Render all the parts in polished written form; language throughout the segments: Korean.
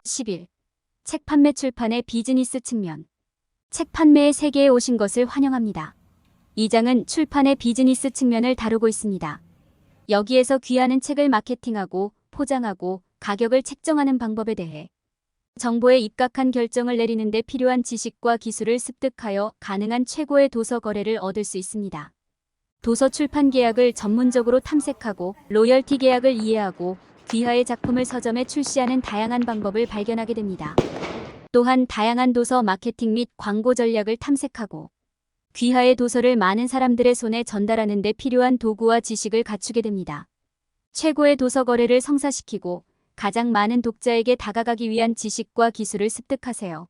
10일. 책 판매 출판의 비즈니스 측면. 책 판매의 세계에 오신 것을 환영합니다. 이 장은 출판의 비즈니스 측면을 다루고 있습니다. 여기에서 귀하는 책을 마케팅하고 포장하고 가격을 책정하는 방법에 대해 정보에 입각한 결정을 내리는 데 필요한 지식과 기술을 습득하여 가능한 최고의 도서 거래를 얻을 수 있습니다. 도서 출판 계약을 전문적으로 탐색하고 로열티 계약을 이해하고 귀하의 작품을 서점에 출시하는 다양한 방법을 발견하게 됩니다. 또한 다양한 도서 마케팅 및 광고 전략을 탐색하고 귀하의 도서를 많은 사람들의 손에 전달하는 데 필요한 도구와 지식을 갖추게 됩니다. 최고의 도서 거래를 성사시키고 가장 많은 독자에게 다가가기 위한 지식과 기술을 습득하세요.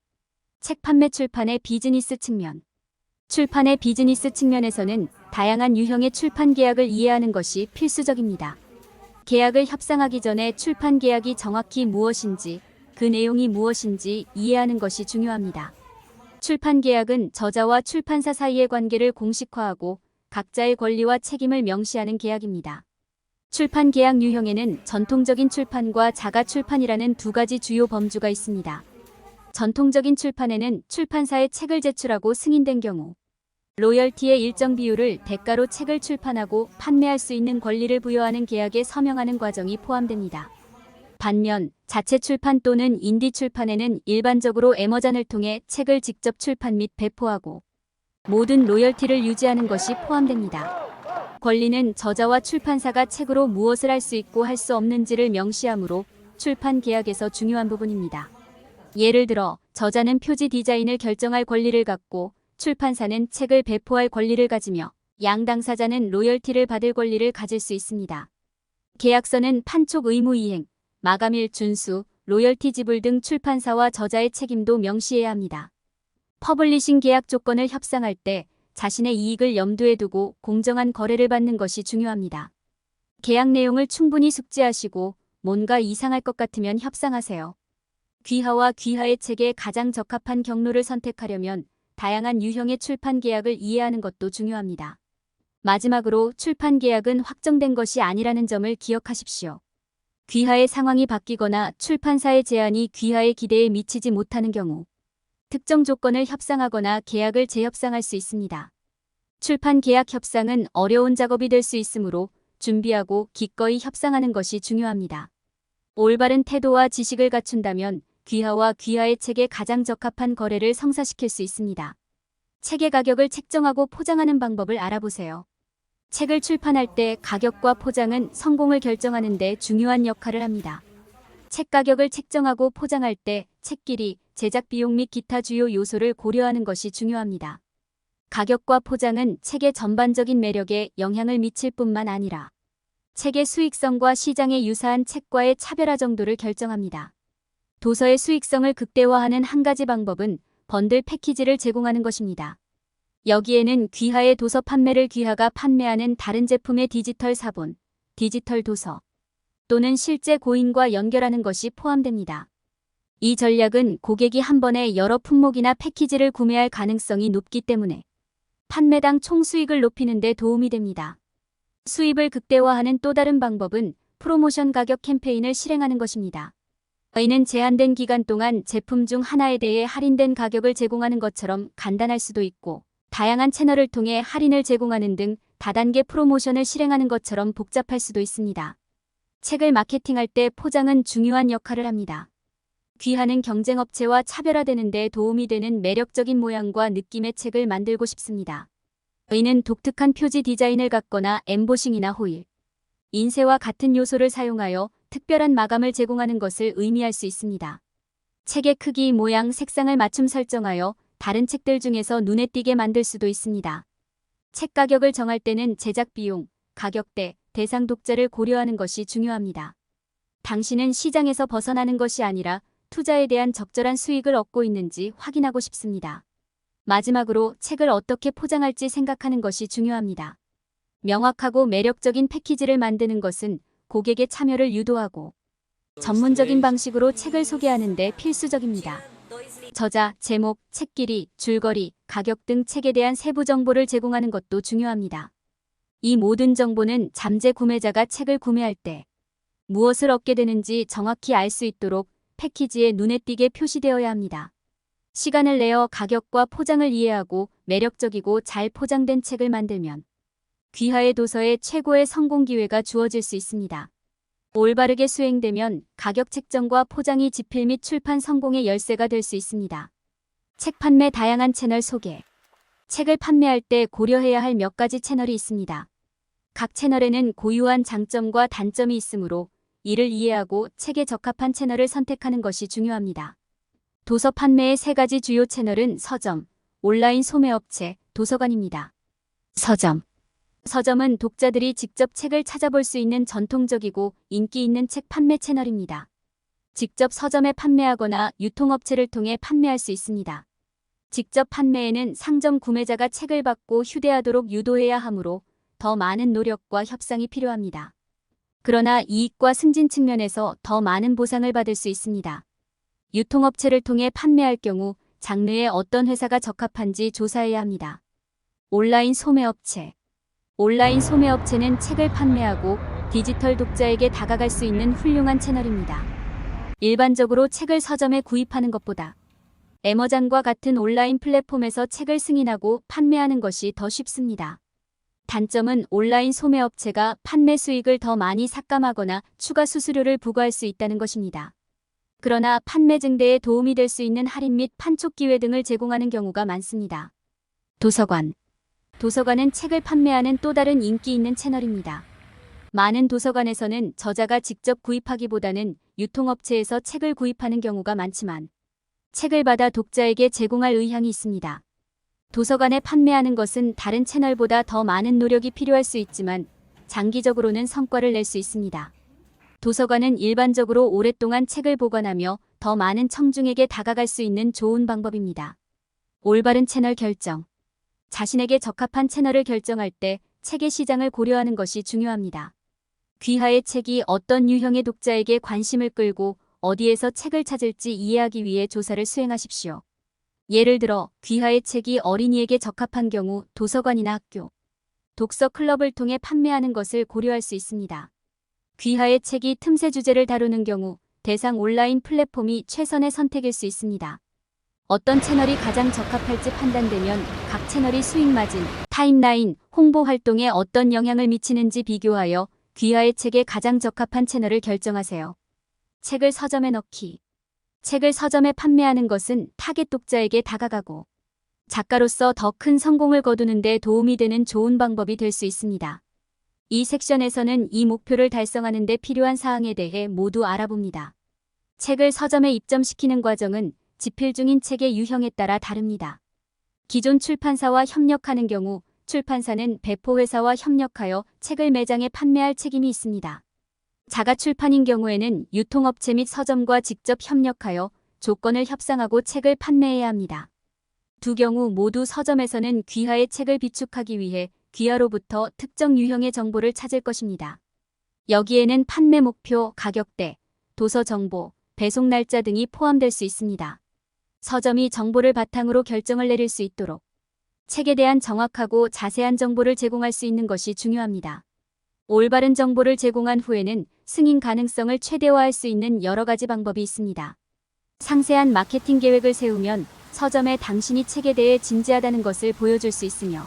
책 판매 출판의 비즈니스 측면. 출판의 비즈니스 측면에서는 다양한 유형의 출판 계약을 이해하는 것이 필수적입니다. 계약을 협상하기 전에 출판 계약이 정확히 무엇인지, 그 내용이 무엇인지 이해하는 것이 중요합니다. 출판 계약은 저자와 출판사 사이의 관계를 공식화하고 각자의 권리와 책임을 명시하는 계약입니다. 출판 계약 유형에는 전통적인 출판과 자가 출판이라는 두 가지 주요 범주가 있습니다. 전통적인 출판에는 출판사에 책을 제출하고 승인된 경우 로열티의 일정 비율을 대가로 책을 출판하고 판매할 수 있는 권리를 부여하는 계약에 서명하는 과정이 포함됩니다. 반면 자체 출판 또는 인디 출판에는 일반적으로 애머잔을 통해 책을 직접 출판 및 배포하고 모든 로열티를 유지하는 것이 포함됩니다. 권리는 저자와 출판사가 책으로 무엇을 할 수 있고 할 수 없는지를 명시하므로 출판 계약에서 중요한 부분입니다. 예를 들어 저자는 표지 디자인을 결정할 권리를 갖고 출판사는 책을 배포할 권리를 가지며 양 당사자는 로열티를 받을 권리를 가질 수 있습니다. 계약서는 판촉 의무 이행, 마감일 준수, 로열티 지불 등 출판사와 저자의 책임도 명시해야 합니다. 퍼블리싱 계약 조건을 협상할 때 자신의 이익을 염두에 두고 공정한 거래를 받는 것이 중요합니다. 계약 내용을 충분히 숙지하시고 뭔가 이상할 것 같으면 협상하세요. 귀하와 귀하의 책에 가장 적합한 경로를 선택하려면 다양한 유형의 출판 계약을 이해하는 것도 중요합니다. 마지막으로 출판 계약은 확정된 것이 아니라는 점을 기억하십시오. 귀하의 상황이 바뀌거나 출판사의 제안이 귀하의 기대에 미치지 못하는 경우 특정 조건을 협상하거나 계약을 재협상할 수 있습니다. 출판 계약 협상은 어려운 작업이 될 수 있으므로 준비하고 기꺼이 협상하는 것이 중요합니다. 올바른 태도와 지식을 갖춘다면 귀하와 귀하의 책에 가장 적합한 거래를 성사시킬 수 있습니다. 책의 가격을 책정하고 포장하는 방법을 알아보세요. 책을 출판할 때 가격과 포장은 성공을 결정하는 데 중요한 역할을 합니다. 책 가격을 책정하고 포장할 때 책 길이, 제작 비용 및 기타 주요 요소를 고려하는 것이 중요합니다. 가격과 포장은 책의 전반적인 매력에 영향을 미칠 뿐만 아니라 책의 수익성과 시장에 유사한 책과의 차별화 정도를 결정합니다. 도서의 수익성을 극대화하는 한 가지 방법은 번들 패키지를 제공하는 것입니다. 여기에는 귀하의 도서 판매를 귀하가 판매하는 다른 제품의 디지털 사본, 디지털 도서 또는 실제 고인과 연결하는 것이 포함됩니다. 이 전략은 고객이 한 번에 여러 품목이나 패키지를 구매할 가능성이 높기 때문에 판매당 총 수익을 높이는 데 도움이 됩니다. 수입을 극대화하는 또 다른 방법은 프로모션 가격 캠페인을 실행하는 것입니다. 이는 제한된 기간 동안 제품 중 하나에 대해 할인된 가격을 제공하는 것처럼 간단할 수도 있고 다양한 채널을 통해 할인을 제공하는 등 다단계 프로모션을 실행하는 것처럼 복잡할 수도 있습니다. 책을 마케팅할 때 포장은 중요한 역할을 합니다. 귀하는 경쟁업체와 차별화되는 데 도움이 되는 매력적인 모양과 느낌의 책을 만들고 싶습니다. 이는 독특한 표지 디자인을 갖거나 엠보싱이나 호일, 인쇄와 같은 요소를 사용하여 특별한 마감을 제공하는 것을 의미할 수 있습니다. 책의 크기, 모양, 색상을 맞춤 설정하여 다른 책들 중에서 눈에 띄게 만들 수도 있습니다. 책 가격을 정할 때는 제작 비용, 가격대, 대상 독자를 고려하는 것이 중요합니다. 당신은 시장에서 벗어나는 것이 아니라 투자에 대한 적절한 수익을 얻고 있는지 확인하고 싶습니다. 마지막으로 책을 어떻게 포장할지 생각하는 것이 중요합니다. 명확하고 매력적인 패키지를 만드는 것은 고객의 참여를 유도하고 전문적인 방식으로 책을 소개하는 데 필수적입니다. 저자, 제목, 책 길이, 줄거리, 가격 등 책에 대한 세부 정보를 제공하는 것도 중요합니다. 이 모든 정보는 잠재 구매자가 책을 구매할 때 무엇을 얻게 되는지 정확히 알 수 있도록 패키지에 눈에 띄게 표시되어야 합니다. 시간을 내어 가격과 포장을 이해하고 매력적이고 잘 포장된 책을 만들면 귀하의 도서에 최고의 성공 기회가 주어질 수 있습니다. 올바르게 수행되면 가격 책정과 포장이 집필 및 출판 성공의 열쇠가 될 수 있습니다. 책 판매 다양한 채널 소개. 책을 판매할 때 고려해야 할 몇 가지 채널이 있습니다. 각 채널에는 고유한 장점과 단점이 있으므로 이를 이해하고 책에 적합한 채널을 선택하는 것이 중요합니다. 도서 판매의 세 가지 주요 채널은 서점, 온라인 소매업체, 도서관입니다. 서점. 서점은 독자들이 직접 책을 찾아볼 수 있는 전통적이고 인기 있는 책 판매 채널입니다. 직접 서점에 판매하거나 유통업체를 통해 판매할 수 있습니다. 직접 판매에는 상점 구매자가 책을 받고 휴대하도록 유도해야 하므로 더 많은 노력과 협상이 필요합니다. 그러나 이익과 승진 측면에서 더 많은 보상을 받을 수 있습니다. 유통업체를 통해 판매할 경우 장르에 어떤 회사가 적합한지 조사해야 합니다. 온라인 소매업체. 온라인 소매업체는 책을 판매하고 디지털 독자에게 다가갈 수 있는 훌륭한 채널입니다. 일반적으로 책을 서점에 구입하는 것보다 애머장과 같은 온라인 플랫폼에서 책을 승인하고 판매하는 것이 더 쉽습니다. 단점은 온라인 소매업체가 판매 수익을 더 많이 삭감하거나 추가 수수료를 부과할 수 있다는 것입니다. 그러나 판매 증대에 도움이 될 수 있는 할인 및 판촉 기회 등을 제공하는 경우가 많습니다. 도서관. 도서관은 책을 판매하는 또 다른 인기 있는 채널입니다. 많은 도서관에서는 저자가 직접 구입하기보다는 유통업체에서 책을 구입하는 경우가 많지만 책을 받아 독자에게 제공할 의향이 있습니다. 도서관에 판매하는 것은 다른 채널보다 더 많은 노력이 필요할 수 있지만 장기적으로는 성과를 낼 수 있습니다. 도서관은 일반적으로 오랫동안 책을 보관하며 더 많은 청중에게 다가갈 수 있는 좋은 방법입니다. 올바른 채널 결정. 자신에게 적합한 채널을 결정할 때 책의 시장을 고려하는 것이 중요합니다. 귀하의 책이 어떤 유형의 독자에게 관심을 끌고 어디에서 책을 찾을지 이해하기 위해 조사를 수행하십시오. 예를 들어 귀하의 책이 어린이에게 적합한 경우 도서관이나 학교, 독서 클럽을 통해 판매하는 것을 고려할 수 있습니다. 귀하의 책이 틈새 주제를 다루는 경우 대상 온라인 플랫폼이 최선의 선택일 수 있습니다. 어떤 채널이 가장 적합할지 판단되면 각 채널이 수익 마진, 타임라인, 홍보 활동에 어떤 영향을 미치는지 비교하여 귀하의 책에 가장 적합한 채널을 결정하세요. 책을 서점에 넣기. 책을 서점에 판매하는 것은 타겟 독자에게 다가가고 작가로서 더 큰 성공을 거두는 데 도움이 되는 좋은 방법이 될 수 있습니다. 이 섹션에서는 이 목표를 달성하는 데 필요한 사항에 대해 모두 알아봅니다. 책을 서점에 입점시키는 과정은 집필 중인 책의 유형에 따라 다릅니다. 기존 출판사와 협력하는 경우 출판사는 배포회사와 협력하여 책을 매장에 판매할 책임이 있습니다. 자가 출판인 경우에는 유통업체 및 서점과 직접 협력하여 조건을 협상하고 책을 판매해야 합니다. 두 경우 모두 서점에서는 귀하의 책을 비축하기 위해 귀하로부터 특정 유형의 정보를 찾을 것입니다. 여기에는 판매 목표, 가격대, 도서 정보, 배송 날짜 등이 포함될 수 있습니다. 서점이 정보를 바탕으로 결정을 내릴 수 있도록 책에 대한 정확하고 자세한 정보를 제공할 수 있는 것이 중요합니다. 올바른 정보를 제공한 후에는 승인 가능성을 최대화할 수 있는 여러 가지 방법이 있습니다. 상세한 마케팅 계획을 세우면 서점에 당신이 책에 대해 진지하다는 것을 보여줄 수 있으며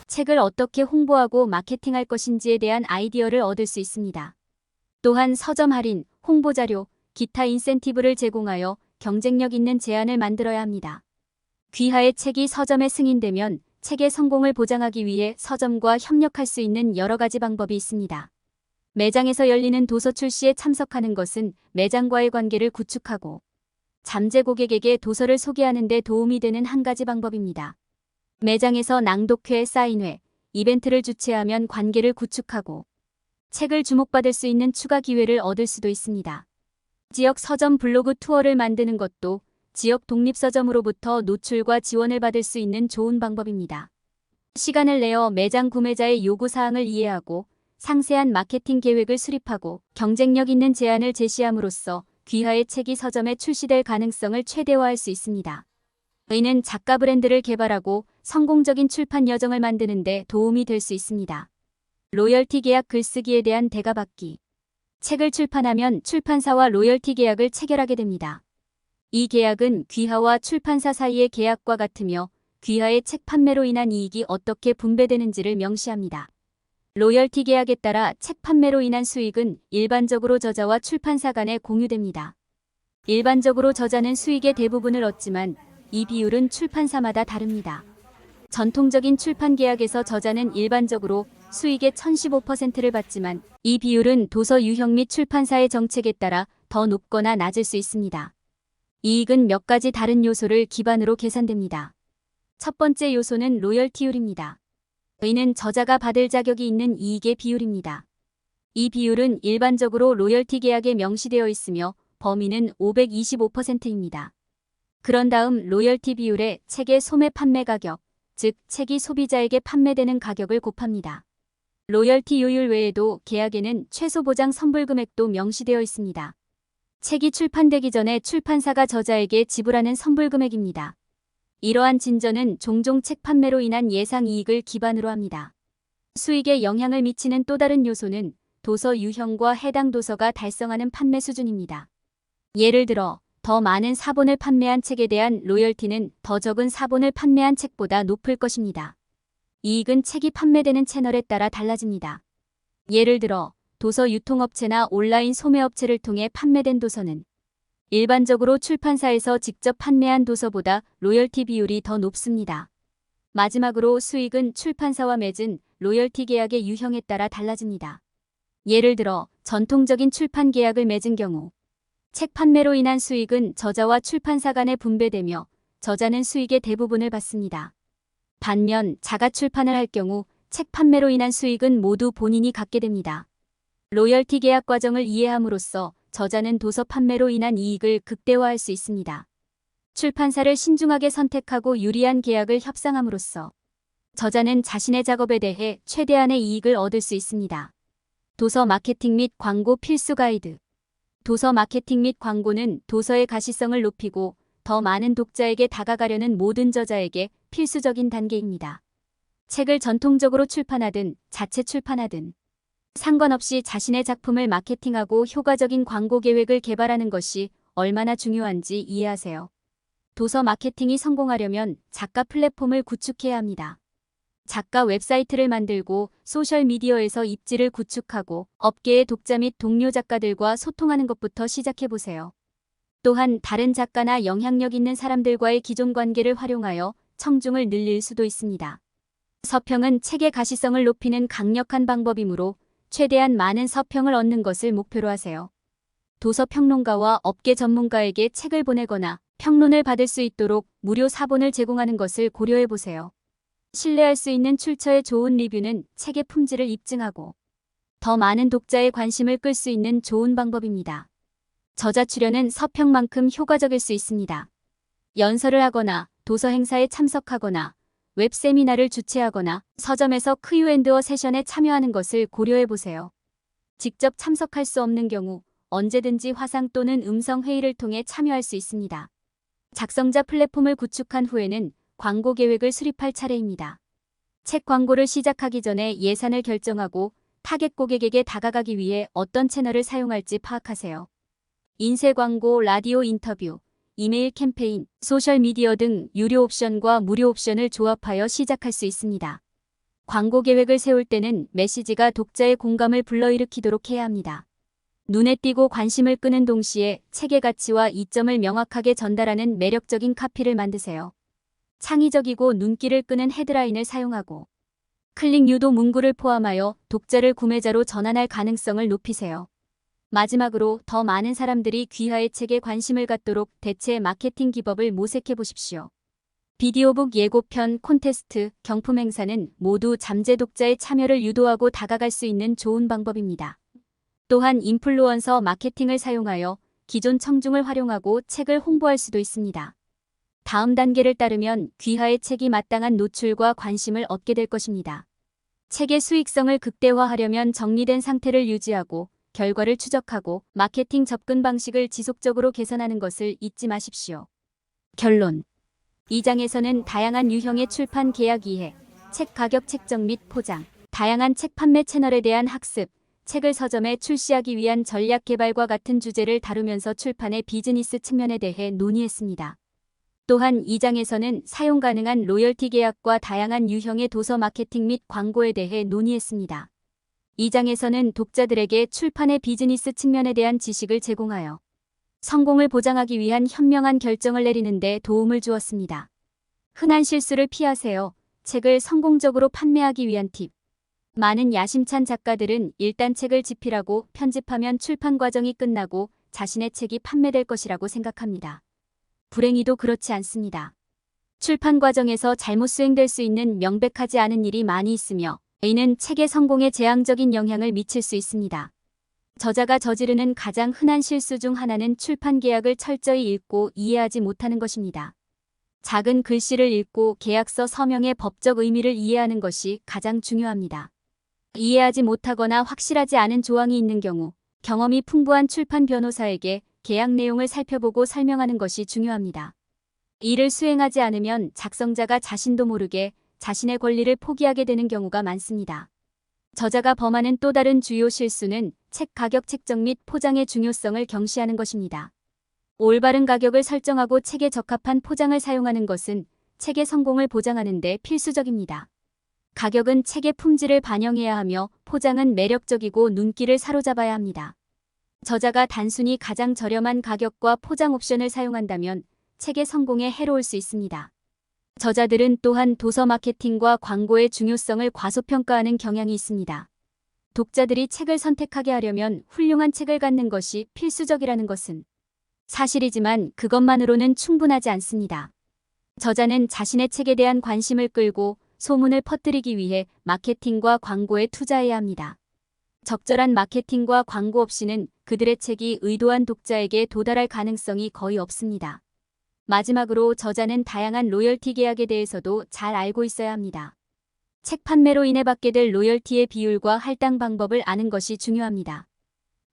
책을 어떻게 홍보하고 마케팅할 것인지에 대한 아이디어를 얻을 수 있습니다. 또한 서점 할인, 홍보 자료, 기타 인센티브를 제공하여 경쟁력 있는 제안을 만들어야 합니다. 귀하의 책이 서점에 승인되면 책의 성공을 보장하기 위해 서점과 협력할 수 있는 여러 가지 방법이 있습니다. 매장에서 열리는 도서 출시에 참석하는 것은 매장과의 관계를 구축하고 잠재 고객에게 도서를 소개하는 데 도움이 되는 한 가지 방법입니다. 매장에서 낭독회, 사인회, 이벤트를 주최하면 관계를 구축하고 책을 주목받을 수 있는 추가 기회를 얻을 수도 있습니다. 지역 서점 블로그 투어를 만드는 것도 지역 독립서점으로부터 노출과 지원을 받을 수 있는 좋은 방법입니다. 시간을 내어 매장 구매자의 요구사항을 이해하고 상세한 마케팅 계획을 수립하고 경쟁력 있는 제안을 제시함으로써 귀하의 책이 서점에 출시될 가능성을 최대화할 수 있습니다. 이는 작가 브랜드를 개발하고 성공적인 출판 여정을 만드는 데 도움이 될 수 있습니다. 로열티 계약 글쓰기에 대한 대가받기. 책을 출판하면 출판사와 로열티 계약을 체결하게 됩니다. 이 계약은 귀하와 출판사 사이의 계약과 같으며 귀하의 책 판매로 인한 이익이 어떻게 분배되는지를 명시합니다. 로열티 계약에 따라 책 판매로 인한 수익은 일반적으로 저자와 출판사 간에 공유됩니다. 일반적으로 저자는 수익의 대부분을 얻지만 이 비율은 출판사마다 다릅니다. 전통적인 출판 계약에서 저자는 일반적으로 수익의 1015%를 받지만 이 비율은 도서 유형 및 출판사의 정책에 따라 더 높거나 낮을 수 있습니다. 이익은 몇 가지 다른 요소를 기반으로 계산됩니다. 첫 번째 요소는 로열티율입니다. 이는 저자가 받을 자격이 있는 이익의 비율입니다. 이 비율은 일반적으로 로열티 계약에 명시되어 있으며 범위는 525%입니다. 그런 다음 로열티 비율에 책의 소매 판매 가격, 즉 책이 소비자에게 판매되는 가격을 곱합니다. 로열티 요율 외에도 계약에는 최소 보장 선불 금액도 명시되어 있습니다. 책이 출판되기 전에 출판사가 저자에게 지불하는 선불 금액입니다. 이러한 진전은 종종 책 판매로 인한 예상 이익을 기반으로 합니다. 수익에 영향을 미치는 또 다른 요소는 도서 유형과 해당 도서가 달성하는 판매 수준입니다. 예를 들어 더 많은 사본을 판매한 책에 대한 로열티는 더 적은 사본을 판매한 책보다 높을 것입니다. 이익은 책이 판매되는 채널에 따라 달라집니다. 예를 들어 도서 유통업체나 온라인 소매업체를 통해 판매된 도서는 일반적으로 출판사에서 직접 판매한 도서보다 로열티 비율이 더 높습니다. 마지막으로 수익은 출판사와 맺은 로열티 계약의 유형에 따라 달라집니다. 예를 들어 전통적인 출판 계약을 맺은 경우 책 판매로 인한 수익은 저자와 출판사 간에 분배되며 저자는 수익의 대부분을 받습니다. 반면 자가 출판을 할 경우 책 판매로 인한 수익은 모두 본인이 갖게 됩니다. 로열티 계약 과정을 이해함으로써 저자는 도서 판매로 인한 이익을 극대화할 수 있습니다. 출판사를 신중하게 선택하고 유리한 계약을 협상함으로써 저자는 자신의 작업에 대해 최대한의 이익을 얻을 수 있습니다. 도서 마케팅 및 광고 필수 가이드. 도서 마케팅 및 광고는 도서의 가시성을 높이고 더 많은 독자에게 다가가려는 모든 저자에게 필수적인 단계입니다. 책을 전통적으로 출판하든 자체 출판하든 상관없이 자신의 작품을 마케팅하고 효과적인 광고 계획을 개발하는 것이 얼마나 중요한지 이해하세요. 도서 마케팅이 성공하려면 작가 플랫폼을 구축해야 합니다. 작가 웹사이트를 만들고 소셜미디어에서 입지를 구축하고 업계의 독자 및 동료 작가들과 소통하는 것부터 시작해보세요. 또한 다른 작가나 영향력 있는 사람들과의 기존 관계를 활용하여 청중을 늘릴 수도 있습니다. 서평은 책의 가시성을 높이는 강력한 방법이므로 최대한 많은 서평을 얻는 것을 목표로 하세요. 도서 평론가와 업계 전문가에게 책을 보내거나 평론을 받을 수 있도록 무료 사본을 제공하는 것을 고려해보세요. 신뢰할 수 있는 출처의 좋은 리뷰는 책의 품질을 입증하고 더 많은 독자의 관심을 끌 수 있는 좋은 방법입니다. 저자 출연은 서평만큼 효과적일 수 있습니다. 연설을 하거나 도서 행사에 참석하거나 웹 세미나를 주최하거나 서점에서 Q&A 세션에 참여하는 것을 고려해보세요. 직접 참석할 수 없는 경우 언제든지 화상 또는 음성 회의를 통해 참여할 수 있습니다. 작성자 플랫폼을 구축한 후에는 광고 계획을 수립할 차례입니다. 책 광고를 시작하기 전에 예산을 결정하고 타겟 고객에게 다가가기 위해 어떤 채널을 사용할지 파악하세요. 인쇄 광고, 라디오 인터뷰, 이메일 캠페인, 소셜미디어 등 유료 옵션과 무료 옵션을 조합하여 시작할 수 있습니다. 광고 계획을 세울 때는 메시지가 독자의 공감을 불러일으키도록 해야 합니다. 눈에 띄고 관심을 끄는 동시에 책의 가치와 이점을 명확하게 전달하는 매력적인 카피를 만드세요. 창의적이고 눈길을 끄는 헤드라인을 사용하고 클릭 유도 문구를 포함하여 독자를 구매자로 전환할 가능성을 높이세요. 마지막으로 더 많은 사람들이 귀하의 책에 관심을 갖도록 대체 마케팅 기법을 모색해 보십시오. 비디오북 예고편, 콘테스트, 경품 행사는 모두 잠재 독자의 참여를 유도하고 다가갈 수 있는 좋은 방법입니다. 또한 인플루언서 마케팅을 사용하여 기존 청중을 활용하고 책을 홍보할 수도 있습니다. 다음 단계를 따르면 귀하의 책이 마땅한 노출과 관심을 얻게 될 것입니다. 책의 수익성을 극대화하려면 정리된 상태를 유지하고 결과를 추적하고 마케팅 접근 방식을 지속적으로 개선하는 것을 잊지 마십시오. 결론. 이 장에서는 다양한 유형의 출판 계약 이해, 책 가격 책정 및 포장, 다양한 책 판매 채널에 대한 학습, 책을 서점에 출시하기 위한 전략 개발과 같은 주제를 다루면서 출판의 비즈니스 측면에 대해 논의했습니다. 또한 2장에서는 사용 가능한 로열티 계약과 다양한 유형의 도서 마케팅 및 광고에 대해 논의했습니다. 2장에서는 독자들에게 출판의 비즈니스 측면에 대한 지식을 제공하여 성공을 보장하기 위한 현명한 결정을 내리는 데 도움을 주었습니다. 흔한 실수를 피하세요. 책을 성공적으로 판매하기 위한 팁. 많은 야심찬 작가들은 일단 책을 집필하고 편집하면 출판 과정이 끝나고 자신의 책이 판매될 것이라고 생각합니다. 불행히도 그렇지 않습니다. 출판 과정에서 잘못 수행될 수 있는 명백하지 않은 일이 많이 있으며 이는 책의 성공에 재앙적인 영향을 미칠 수 있습니다. 저자가 저지르는 가장 흔한 실수 중 하나는 출판 계약을 철저히 읽고 이해하지 못하는 것입니다. 작은 글씨를 읽고 계약서 서명의 법적 의미를 이해하는 것이 가장 중요합니다. 이해하지 못하거나 확실하지 않은 조항이 있는 경우 경험이 풍부한 출판 변호사에게 계약 내용을 살펴보고 설명하는 것이 중요합니다. 이를 수행하지 않으면 작성자가 자신도 모르게 자신의 권리를 포기하게 되는 경우가 많습니다. 저자가 범하는 또 다른 주요 실수는 책 가격 책정 및 포장의 중요성을 경시하는 것입니다. 올바른 가격을 설정하고 책에 적합한 포장을 사용하는 것은 책의 성공을 보장하는 데 필수적입니다. 가격은 책의 품질을 반영해야 하며 포장은 매력적이고 눈길을 사로잡아야 합니다. 저자가 단순히 가장 저렴한 가격과 포장 옵션을 사용한다면 책의 성공에 해로울 수 있습니다. 저자들은 또한 도서 마케팅과 광고의 중요성을 과소평가하는 경향이 있습니다. 독자들이 책을 선택하게 하려면 훌륭한 책을 갖는 것이 필수적이라는 것은 사실이지만 그것만으로는 충분하지 않습니다. 저자는 자신의 책에 대한 관심을 끌고 소문을 퍼뜨리기 위해 마케팅과 광고에 투자해야 합니다. 적절한 마케팅과 광고 없이는 그들의 책이 의도한 독자에게 도달할 가능성이 거의 없습니다. 마지막으로 저자는 다양한 로열티 계약에 대해서도 잘 알고 있어야 합니다. 책 판매로 인해 받게 될 로열티의 비율과 할당 방법을 아는 것이 중요합니다.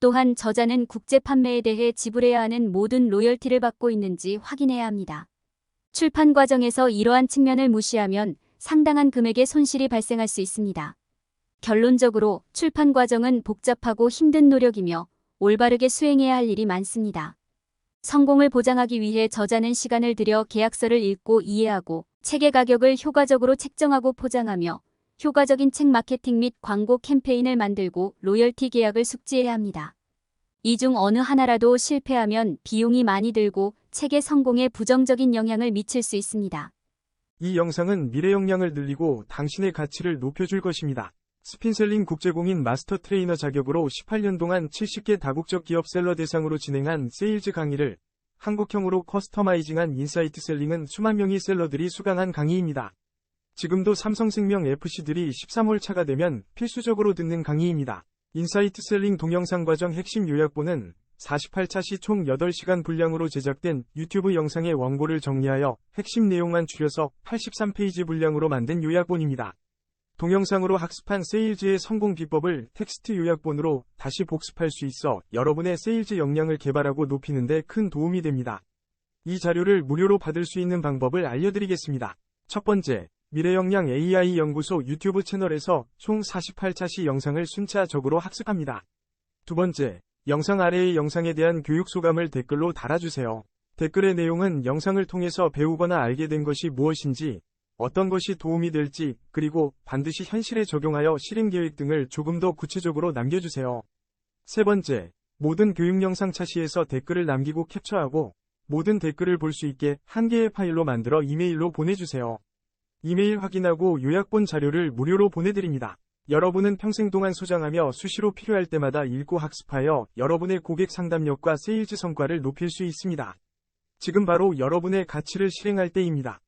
또한 저자는 국제 판매에 대해 지불해야 하는 모든 로열티를 받고 있는지 확인해야 합니다. 출판 과정에서 이러한 측면을 무시하면 상당한 금액의 손실이 발생할 수 있습니다. 결론적으로 출판 과정은 복잡하고 힘든 노력이며 올바르게 수행해야 할 일이 많습니다. 성공을 보장하기 위해 저자는 시간을 들여 계약서를 읽고 이해하고 책의 가격을 효과적으로 책정하고 포장하며 효과적인 책 마케팅 및 광고 캠페인을 만들고 로열티 계약을 숙지해야 합니다. 이 중 어느 하나라도 실패하면 비용이 많이 들고 책의 성공에 부정적인 영향을 미칠 수 있습니다. 이 영상은 미래 역량을 늘리고 당신의 가치를 높여줄 것입니다. 스핀셀링 국제공인 마스터 트레이너 자격으로 18년 동안 70개 다국적 기업 셀러 대상으로 진행한 세일즈 강의를 한국형으로 커스터마이징한 인사이트 셀링은 수만 명의 셀러들이 수강한 강의입니다. 지금도 삼성생명 FC들이 13월 차가 되면 필수적으로 듣는 강의입니다. 인사이트 셀링 동영상 과정 핵심 요약본은 48차 시 총 8시간 분량으로 제작된 유튜브 영상의 원고를 정리하여 핵심 내용만 줄여서 83페이지 분량으로 만든 요약본입니다. 동영상으로 학습한 세일즈의 성공 비법을 텍스트 요약본으로 다시 복습할 수 있어 여러분의 세일즈 역량을 개발하고 높이는 데 큰 도움이 됩니다. 이 자료를 무료로 받을 수 있는 방법을 알려드리겠습니다. 첫 번째, 미래역량 AI 연구소 유튜브 채널에서 총 48차 시 영상을 순차적으로 학습합니다. 두 번째, 영상 아래의 영상에 대한 교육 소감을 댓글로 달아주세요. 댓글의 내용은 영상을 통해서 배우거나 알게 된 것이 무엇인지, 어떤 것이 도움이 될지, 그리고 반드시 현실에 적용하여 실행 계획 등을 조금 더 구체적으로 남겨주세요. 세 번째, 모든 교육 영상 차시에서 댓글을 남기고 캡처하고 모든 댓글을 볼 수 있게 한 개의 파일로 만들어 이메일로 보내주세요. 이메일 확인하고 요약본 자료를 무료로 보내드립니다. 여러분은 평생 동안 소장하며 수시로 필요할 때마다 읽고 학습하여 여러분의 고객 상담력과 세일즈 성과를 높일 수 있습니다. 지금 바로 여러분의 가치를 실행할 때입니다.